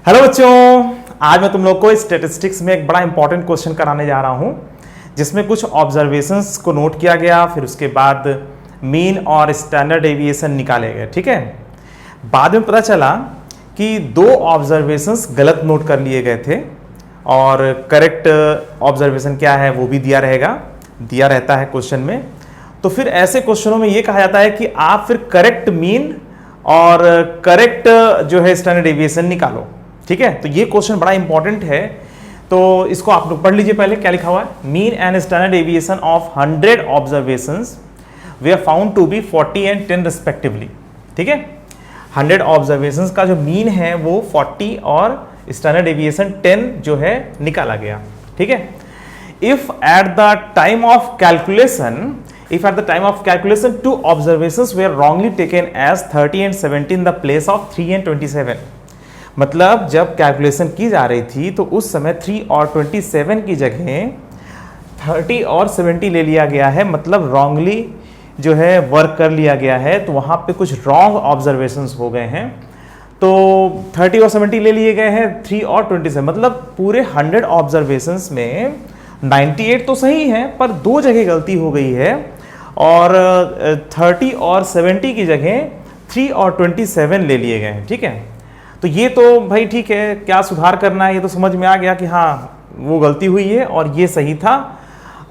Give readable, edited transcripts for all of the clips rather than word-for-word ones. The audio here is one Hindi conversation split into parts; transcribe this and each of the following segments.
हेलो बच्चों, आज मैं तुम लोग को स्टैटिस्टिक्स में एक बड़ा इंपॉर्टेंट क्वेश्चन कराने जा रहा हूं, जिसमें कुछ ऑब्जर्वेशंस को नोट किया गया, फिर उसके बाद मीन और स्टैंडर्ड डेविएशन निकाले गए। ठीक है, बाद में पता चला कि दो ऑब्जर्वेशंस गलत नोट कर लिए गए थे और करेक्ट ऑब्जर्वेशन क्या है वो भी दिया रहता है क्वेश्चन में। तो फिर ऐसे क्वेश्चनों में ये कहा जाता है कि आप फिर करेक्ट मीन और करेक्ट जो है स्टैंडर्ड डेविएशन निकालो। ठीक है, तो ये क्वेश्चन बड़ा इंपॉर्टेंट है, तो इसको आप लोग पढ़ लीजिए। पहले क्या लिखा हुआ है, mean and standard deviation of 100 observations they are found to be 40 and 10 respectively. ठीक है, 100 ऑब्जर्वेशंस का जो मीन है वो 40 और स्टैंडर्ड डेविएशन 10 जो है निकाला गया। ठीक है, if at the time of calculation two observations were wrongly taken as 30 and 70 in the place of 3 and 27, मतलब जब कैलकुलेशन की जा रही थी तो उस समय 3 और 27 की जगह 30 और 70 ले लिया गया है, मतलब रॉन्गली जो है वर्क कर लिया गया है। तो वहाँ पे कुछ रॉन्ग ऑब्जर्वेशंस हो गए हैं, तो 30 और 70 ले लिए गए हैं, 3 और 27, मतलब पूरे 100 ऑब्जर्वेशंस में 98 तो सही है पर दो जगह गलती हो गई है, और 30 और 70 की जगह 3 और 27 ले लिए गए हैं। ठीक है, तो ये तो भाई ठीक है, क्या सुधार करना है ये तो समझ में आ गया कि हाँ वो गलती हुई है और ये सही था।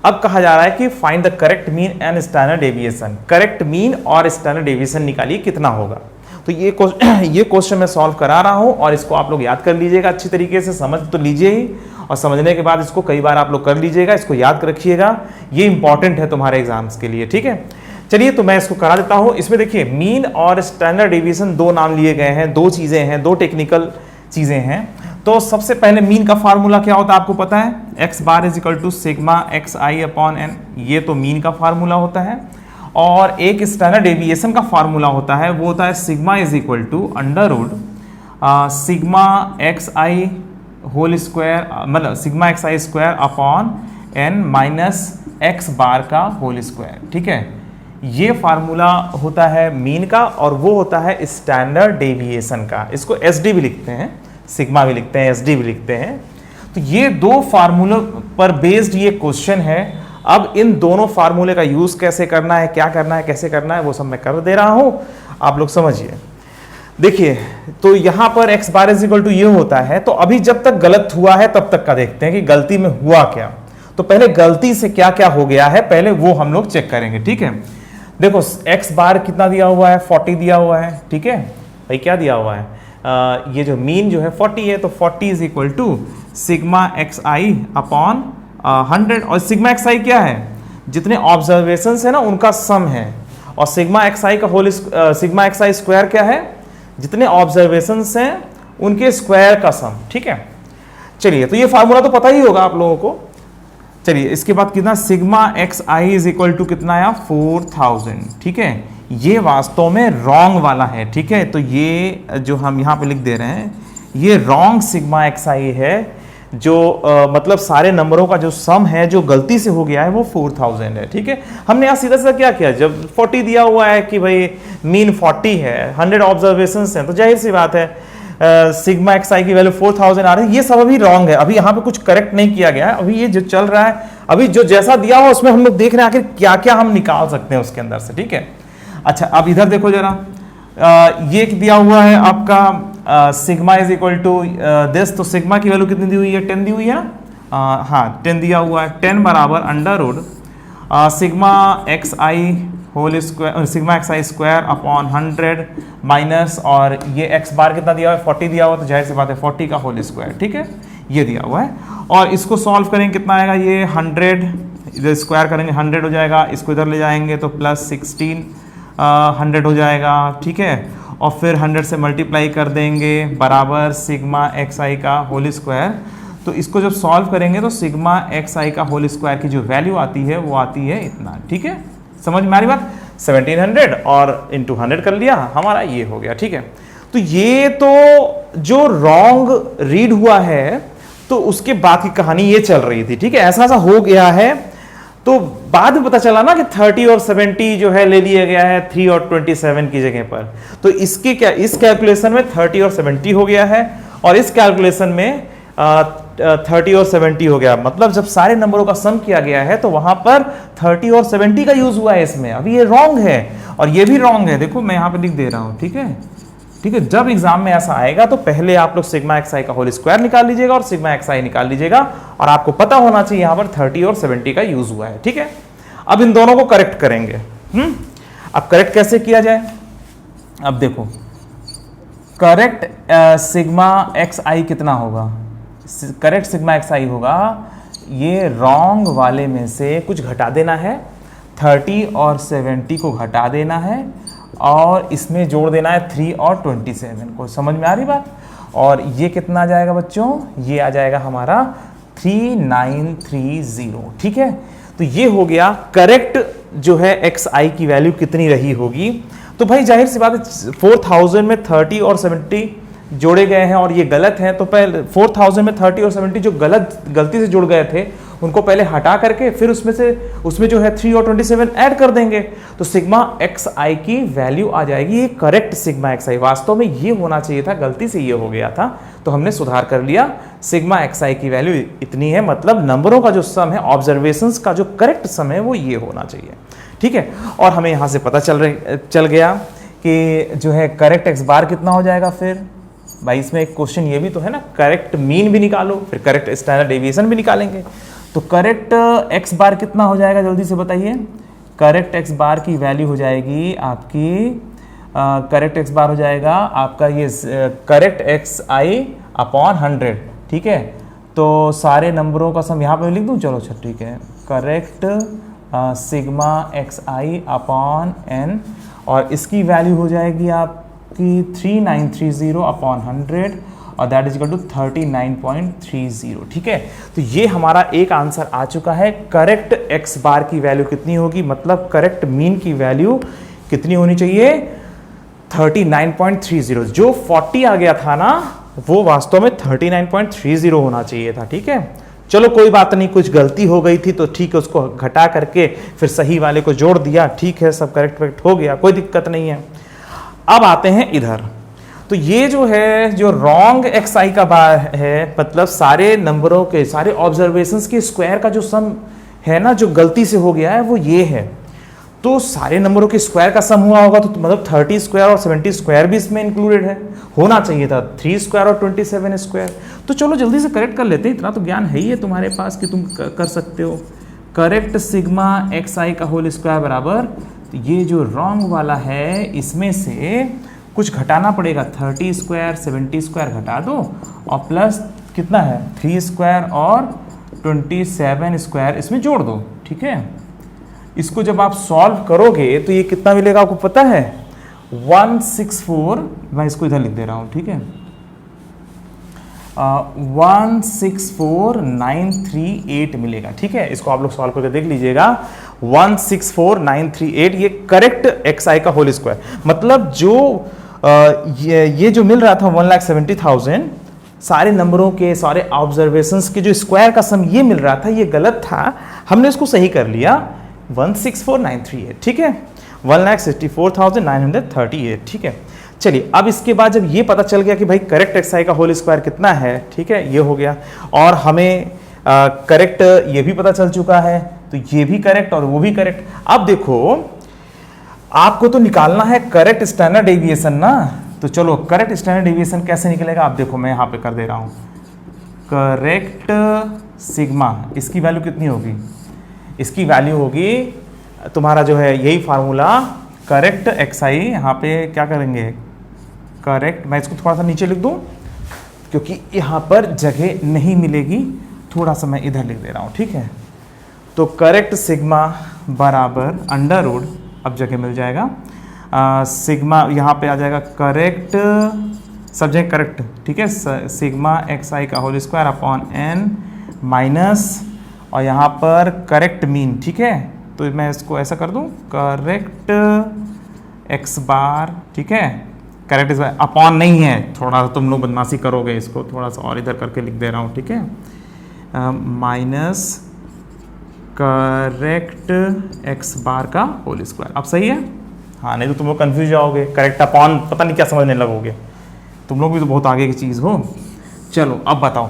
अब कहा जा रहा है कि find the correct mean and standard deviation, correct mean और स्टैंडर्ड डेविएशन निकालिए कितना होगा। तो ये क्वेश्चन मैं सॉल्व करा रहा हूं और इसको आप लोग याद कर लीजिएगा अच्छी तरीके से, समझ तो लीजिए ही, और समझने के बाद इसको कई बार आप लोग कर लीजिएगा, इसको याद कर रखिएगा, ये इंपॉर्टेंट है तुम्हारे एग्जाम्स के लिए। ठीक है, चलिए तो मैं इसको करा देता हूं। इसमें देखिए मीन और स्टैंडर्ड डेविएशन दो नाम लिए गए हैं, दो चीजें हैं, दो टेक्निकल चीजें हैं। तो सबसे पहले मीन का फार्मूला क्या होता है आपको पता है, x bar is equal to sigma x i upon n, ये तो मीन का फार्मूला होता है। और एक स्टैंडर्ड डेविएशन का फार्मूला होता है, वो होता है sigma is equal to under root sigma x i whole square, मतलब sigma x i square upon n minus x bar का होल स्क्वायर। ठीक है, ये फार्मूला होता है मीन का और वो होता है स्टैंडर्ड डेविएशन का। इसको एसडी भी लिखते हैं, सिग्मा भी लिखते हैं, एसडी भी लिखते हैं। तो ये दो फार्मूलों पर बेस्ड ये क्वेश्चन है। अब इन दोनों फार्मूले का यूज कैसे करना है, क्या करना है, कैसे करना है, वो सब मैं कर दे रहा हूं, आप लोग समझिए। देखिए, तो यहां पर x bar is equal to ये होता है, तो अभी जब तक गलत हुआ है तब तक का देखते हैं कि गलती में हुआ क्या। तो पहले गलती से क्या क्या हो गया है पहले वो हम लोग चेक करेंगे। ठीक है, देखो एक्स बार कितना दिया हुआ है, 40 दिया हुआ है। ठीक है भाई, क्या दिया हुआ है, ये जो मीन जो है 40 है, तो 40 is equal to sigma x i upon 100। और सिग्मा एक्स आई क्या है, जितने ऑब्जर्वेशन है ना उनका सम है, और सिग्मा एक्स आई का whole sigma x i square क्या है, जितने ऑब्जर्वेशन हैं उनके स्क्वायर का सम। ठीक है, चलिए तो ये फार्मूला तो पता ही होगा आप लोगों को। चलिए इसके बाद कितना, sigma x i is equal to कितना आया, 4000। ठीक है, ये वास्तव में रॉन्ग वाला है। ठीक है, तो ये जो हम यहाँ पे लिख दे रहे हैं ये रॉन्ग सिग्मा एक्स आई है, जो मतलब सारे नंबरों का जो सम है जो गलती से हो गया है वो 4000 है। ठीक है, हमने यहाँ सीधा सीधा क्या किया, जब 40 दिया हुआ है कि भाई मीन 40 है, 100 ऑब्जर्वेशन हैं, तो जाहिर सी बात है सिग्मा एक्स आई की वैल्यू 4000 आ रही है। ये सब अभी रॉन्ग है, अभी यहाँ पे कुछ करेक्ट नहीं किया गया है। अभी ये जो चल रहा है, अभी जो जैसा दिया हुआ उसमें हम लोग देख रहे हैं आखिर क्या क्या हम निकाल सकते हैं उसके अंदर से। ठीक है, अच्छा अब इधर देखो जरा, ये दिया हुआ है आपका sigma is equal to this, तो सिग्मा की वैल्यू कितनी दी हुई है, 10 दी हुई है ना, हाँ 10 दिया हुआ है। 10 बराबर under root sigma x i whole square, sigma x i square upon 100 minus, और ये एक्स बार कितना दिया हुआ है, 40 दिया हुआ, तो जाहिर सी बात है 40 का होल स्क्वायर। ठीक है, ये दिया हुआ है, और इसको सॉल्व करेंगे कितना आएगा, ये 100 इधर स्क्वायर करेंगे 100 हो जाएगा, इसको इधर ले जाएंगे तो प्लस 16 100 हो जाएगा। ठीक है, और फिर 100 से मल्टीप्लाई कर देंगे बराबर सिग्मा एक्स आई का होल स्क्वायर। तो इसको जब सॉल्व करेंगे तो सिग्मा एक्स आई का होल स्क्वायर की जो वैल्यू आती है वो आती है इतना। ठीक है, समझ में आ रही बात, 1700 और इंटू 100 कर लिया, हमारा ये हो गया। ठीक है, तो ये तो जो रॉन्ग रीड हुआ है तो उसके बाद की कहानी ये चल रही थी। ठीक है, ऐसा ऐसा हो गया है, तो बाद में पता चला ना कि 30 और 70 जो है ले लिया गया है 3 और 27 की जगह पर। तो इसके क्या, इस कैलकुलेशन में 30 और 70 हो गया है, और इस कैलकुलेशन में 30 और 70 हो गया, मतलब जब सारे नंबरों का सम किया गया है तो वहां पर 30 और 70 का यूज हुआ है इसमें। अभी ये रॉन्ग है और ये भी रॉन्ग है, देखो मैं यहां पे लिख दे रहा हूं, ठीक है। ठीक है, जब एग्जाम में ऐसा आएगा तो पहले आप लोग सिग्मा एक्स आई का होल स्क्वायर निकाल लीजिएगा और सिग्मा एक्स आई निकाल लीजिएगा, और आपको पता होना चाहिए यहां पर 30 और 70 का यूज हुआ है, ठीक है। अब इन दोनों को करेक्ट करेंगे। अब करेक्ट कैसे किया जाए, अब देखो करेक्ट सिग्मा एक्स आई कितना होगा, करेक्ट सिग्मा एक्स आई होगा, ये रॉन्ग वाले में से कुछ घटा देना है, 30 और 70 को घटा देना है और इसमें जोड़ देना है 3 और 27 को। समझ में आ रही बात। और ये कितना आ जाएगा बच्चों, ये आ जाएगा हमारा 3930, ठीक है। तो ये हो गया करेक्ट जो है एक्स आई की वैल्यू कितनी रही होगी। तो भाई जाहिर सी बात है 4000 में 30 और 70 जोड़े गए हैं और ये गलत है, तो पहले 4000 में 30 और 70 जो गलती से जुड़ गए थे उनको पहले हटा करके फिर उसमें जो है 3 और 27 ऐड कर देंगे, तो सिग्मा एक्स आई की वैल्यू आ जाएगी ये करेक्ट सिग्मा एक्स आई। वास्तव में ये होना चाहिए था, गलती से ये हो गया था, तो हमने सुधार कर लिया। सिग्मा एक्स आई की वैल्यू इतनी है, मतलब नंबरों का जो सम है, ऑब्जर्वेशंस का जो करेक्ट सम है वो ये होना चाहिए, ठीक है। और हमें यहाँ से पता चल गया कि जो है करेक्ट एक्स बार कितना हो जाएगा। फिर भाई इसमें एक क्वेश्चन ये भी तो है ना, करेक्ट मीन भी निकालो, फिर करेक्ट स्टैंडर्ड डेविएशन भी निकालेंगे। तो करेक्ट एक्स बार कितना हो जाएगा, जल्दी से बताइए। करेक्ट एक्स बार की वैल्यू हो जाएगी आपकी, करेक्ट एक्स बार हो जाएगा आपका ये करेक्ट एक्स आई अपॉन 100, ठीक है। तो सारे नंबरों का सम यहाँ पे लिख दूँ, चलो अच्छा ठीक है। Correct sigma x i upon N, और इसकी वैल्यू हो जाएगी आपकी 3930 अपॉन 100, और दैट इज इक्वल टू 39.30, ठीक है। तो ये हमारा एक आंसर आ चुका है। करेक्ट एक्स बार की वैल्यू कितनी होगी, मतलब करेक्ट मीन की वैल्यू कितनी होनी चाहिए, 39.30। जो 40 आ गया था ना, वो वास्तव में 39.30 होना चाहिए था, ठीक है। चलो कोई बात नहीं, कुछ गलती हो गई थी तो ठीक है, उसको घटा करके फिर सही वाले को जोड़ दिया, ठीक है, सब करेक्ट हो गया, कोई दिक्कत नहीं है। अब आते हैं इधर, तो ये जो है जो रॉन्ग एक्स आई का बार है, मतलब सारे नंबरों के, सारे ऑब्जर्वेशंस के स्क्वायर का जो सम है ना, जो गलती से हो गया है वो ये है। तो सारे नंबरों के स्क्वायर का सम हुआ होगा, तो मतलब 30 स्क्वायर और 70 स्क्वायर भी इसमें इंक्लूडेड है, होना चाहिए था 3 स्क्वायर और 27 स्क्वायर। तो चलो जल्दी से करेक्ट कर लेते हैं, इतना तो ज्ञान है ही है तुम्हारे पास कि तुम कर सकते हो। करेक्ट सिग्मा एक्स आई का होल स्क्वायर बराबर, तो ये जो रॉन्ग वाला है इसमें से कुछ घटाना पड़ेगा, 30 स्क्वायर 70 स्क्वायर घटा दो, और प्लस कितना है 3 स्क्वायर और 27 स्क्वायर इसमें जोड़ दो, ठीक है। इसको जब आप सॉल्व करोगे तो ये कितना मिलेगा आपको पता है, 164, मैं इसको इधर लिख दे रहा हूँ, ठीक है, 164938 मिलेगा, ठीक है। इसको आप लोग सॉल्व करके देख लीजिएगा, 164938 ये करेक्ट एक्स आई का होल स्क्वायर, मतलब जो ये जो मिल रहा था 1,70,000 सारे नंबरों के, सारे ऑब्जर्वेशंस के जो स्क्वायर का सम ये मिल रहा था, ये गलत था, हमने इसको सही कर लिया, 164,938, ठीक है, 1,64,938, ठीक है। चलिए अब इसके बाद जब ये पता चल गया कि भाई करेक्ट एक्स आई का होल स्क्वायर कितना है, ठीक है, ये हो गया, और हमें करेक्ट ये भी पता चल चुका है, तो ये भी करेक्ट और वो भी करेक्ट। अब देखो आपको तो निकालना है करेक्ट स्टैंडर्ड डेविएशन ना, तो चलो करेक्ट स्टैंडर्ड डेविएशन कैसे निकलेगा, आप देखो मैं यहाँ पे कर दे रहा हूँ। करेक्ट सिग्मा, इसकी वैल्यू कितनी होगी, इसकी वैल्यू होगी तुम्हारा जो है यही फार्मूला, करेक्ट एक्स आई, यहाँ पे क्या करेंगे करेक्ट, मैं इसको थोड़ा सा नीचे लिख दूँ क्योंकि यहाँ पर जगह नहीं मिलेगी, थोड़ा सा मैं इधर लिख दे रहा हूँ, ठीक है। तो करेक्ट सिग्मा बराबर अंडर रूट, अब जगह मिल जाएगा, सिग्मा यहाँ पे आ जाएगा करेक्ट, सब जगह करेक्ट, ठीक है, सिग्मा एक्स आई का whole square upon n minus, और यहाँ पर करेक्ट मीन, ठीक है। तो मैं इसको ऐसा कर दूँ, करेक्ट एक्स बार, ठीक है, करेक्ट एक्स बार अपॉन नहीं है, थोड़ा तुम लोग बदमाशी करोगे, इसको थोड़ा सा और इधर करके लिख दे रहा हूँ, ठीक है, माइनस करेक्ट एक्स बार का होल स्क्वायर। अब सही है, हाँ, नहीं तो तुम लोग कंफ्यूज जाओगे, करेक्ट अपॉन पता नहीं क्या समझने लगोगे, तुम लोग भी तो बहुत आगे की चीज़ हो। चलो अब बताओ,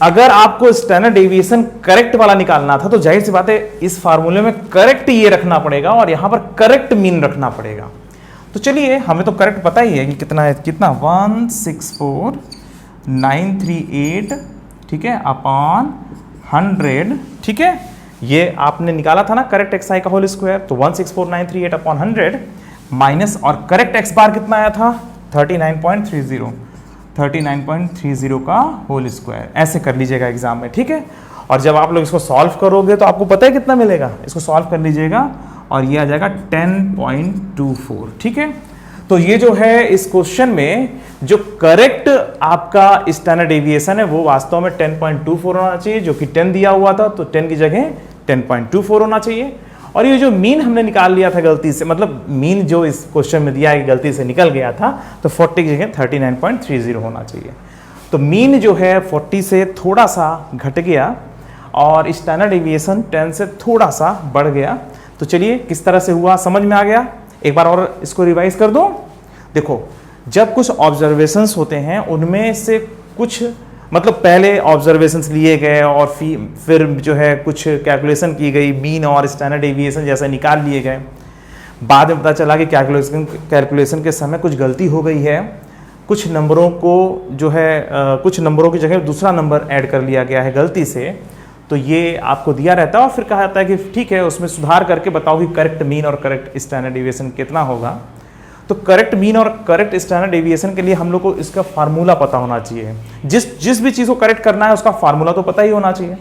अगर आपको स्टैंडर्ड डेविएशन करेक्ट वाला निकालना था तो जाहिर सी बात है इस फार्मूले में करेक्ट ये रखना पड़ेगा और यहां पर करेक्ट मीन रखना पड़ेगा। तो चलिए, हमें तो करेक्ट पता ही है कि कितना है, कितना 164938, ठीक है, अपॉन 100, ठीक है, ये आपने निकाला था ना करेक्ट एक्स आई का होल स्क्वायर, तो 164938 अपॉन 100 माइनस, और करेक्ट एक्स बार कितना आया था 39.30 का होल स्क्वायर, ऐसे कर लीजिएगा एग्जाम में, ठीक है। और जब आप लोग इसको सॉल्व करोगे तो आपको पता है कितना मिलेगा, इसको सॉल्व कर लीजिएगा और ये आ जाएगा 10.24, ठीक है। तो ये जो है इस क्वेश्चन में जो करेक्ट आपका स्टैंडर्ड डेविएशन है वो वास्तव में 10.24 होना चाहिए, जो कि 10 दिया हुआ था, तो 10 की जगह 10.24 होना चाहिए। और ये जो मीन हमने निकाल लिया था गलती से, मतलब मीन जो इस क्वेश्चन में दिया है गलती से निकल गया था, तो 40 की जगह 39.30 होना चाहिए। तो मीन जो है 40 से थोड़ा सा घट गया और स्टैंडर्ड डेविएशन 10 से थोड़ा सा बढ़ गया। तो चलिए किस तरह से हुआ समझ में आ गया, एक बार और इसको रिवाइज कर दो। देखो, जब कुछ ऑब्जर्वेशंस होते हैं उनमें से कुछ, मतलब पहले ऑब्जर्वेशंस लिए गए और फिर जो है कुछ कैलकुलेशन की गई, मीन और स्टैंडर्ड डेविएशन जैसे निकाल लिए गए, बाद में पता चला कि कैलकुलेशन के समय कुछ गलती हो गई है, कुछ नंबरों को जो है कुछ नंबरों की जगह दूसरा नंबर ऐड कर लिया गया है गलती से, तो ये आपको दिया रहता है और फिर कहा जाता है कि ठीक है उसमें सुधार करके बताओ कि करेक्ट मीन और करेक्ट स्टैंडर्ड डेविएशन कितना होगा। तो करेक्ट मीन और करेक्ट स्टैंडर्ड डेविएशन के लिए हम लोग को इसका फार्मूला पता होना चाहिए, जिस भी चीज़ को करेक्ट करना है उसका फार्मूला तो पता ही होना चाहिए।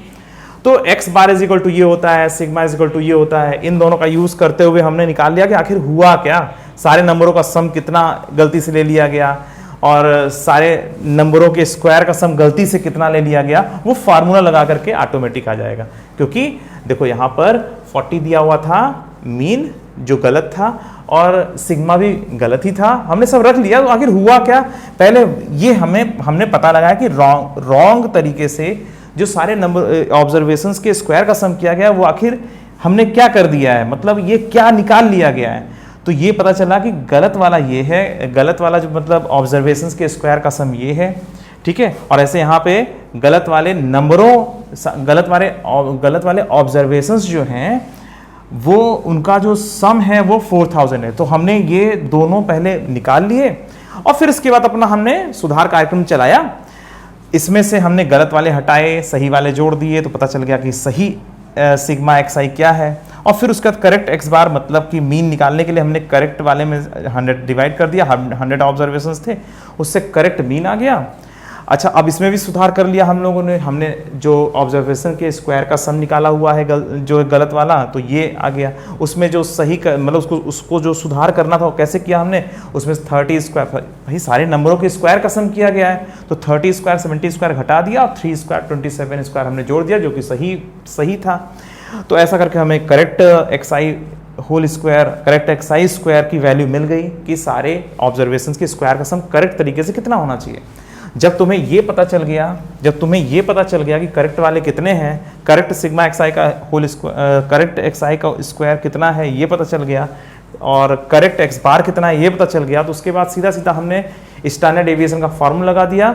तो x bar is equal to ये होता है, सिग्मा इज इक्वल टू ये होता है, इन दोनों का यूज़ करते हुए हमने निकाल लिया कि आखिर हुआ क्या, सारे नंबरों का सम कितना गलती से ले लिया गया और सारे नंबरों के स्क्वायर का सम गलती से कितना ले लिया गया, वो फार्मूला लगा करके ऑटोमेटिक आ जाएगा। क्योंकि देखो यहाँ पर 40 दिया हुआ था मीन जो गलत था और सिग्मा भी गलत ही था, हमने सब रख लिया, तो आखिर हुआ क्या, पहले ये हमने पता लगाया कि रॉन्ग तरीके से जो सारे नंबर ऑब्जर्वेशंस के स्क्वायर का सम किया गया वो आखिर हमने क्या कर दिया है, मतलब ये क्या निकाल लिया गया है। तो ये पता चला कि गलत वाला ये है, गलत वाला जो मतलब ऑब्जर्वेशंस के स्क्वायर का सम ये है, ठीक है। और ऐसे यहाँ पे गलत वाले नंबरों, गलत वाले ऑब्जर्वेशंस जो हैं वो उनका जो सम है वो 4000 है। तो हमने ये दोनों पहले निकाल लिए और फिर इसके बाद अपना हमने सुधार कार्यक्रम चलाया, इसमें से हमने गलत वाले हटाए, सही वाले जोड़ दिए, तो पता चल गया कि सही सिग्मा एक्स आई क्या है। और फिर उसका करेक्ट एक्स बार मतलब कि मीन निकालने के लिए हमने करेक्ट वाले में 100 डिवाइड कर दिया, 100 ऑब्जर्वेशंस थे, उससे करेक्ट मीन आ गया। अच्छा, अब इसमें भी सुधार कर लिया हम लोगों ने, हमने जो ऑब्जर्वेशन के स्क्वायर का सम निकाला हुआ है जो गलत वाला, तो ये आ गया। उसमें जो सही मतलब उसको जो सुधार करना था वो कैसे किया हमने, उसमें 30 स्क्वायर, भाई सारे नंबरों के स्क्वायर का सम किया गया है, तो 30 स्क्वायर 70 स्क्वायर घटा दिया और 3 स्क्वायर 27 स्क्वायर हमने जोड़ दिया, जो कि सही था। तो ऐसा करके हमें correct x i whole square, correct x i square की वैल्यू मिल गई कि सारे ऑब्जर्वेशंस के स्क्वायर का सम करेक्ट तरीके से कितना होना चाहिए। जब तुम्हें ये पता चल गया कि करेक्ट वाले कितने हैं, करेक्ट सिग्मा एक्स आई का whole square, correct x i का स्क्वायर कितना है ये पता चल गया और करेक्ट एक्स बार कितना है ये पता चल गया, तो उसके बाद सीधा हमने स्टैंडर्ड डेविएशन का फॉर्मूला लगा दिया,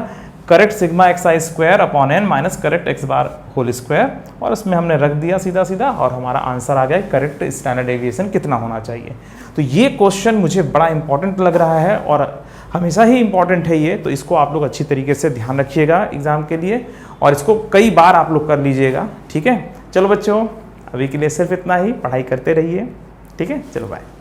correct sigma x i square upon n minus correct x bar whole square, और उसमें हमने रख दिया सीधा और हमारा आंसर आ गया करेक्ट स्टैंडर्ड डेविएशन कितना होना चाहिए। तो ये क्वेश्चन मुझे बड़ा इंपॉर्टेंट लग रहा है और हमेशा ही इंपॉर्टेंट है ये, तो इसको आप लोग अच्छी तरीके से ध्यान रखिएगा एग्जाम के लिए और इसको कई बार आप लोग कर लीजिएगा, ठीक है। चलो बच्चों, अभी के लिए सिर्फ इतना ही, पढ़ाई करते रहिए, ठीक है, चलो बाय।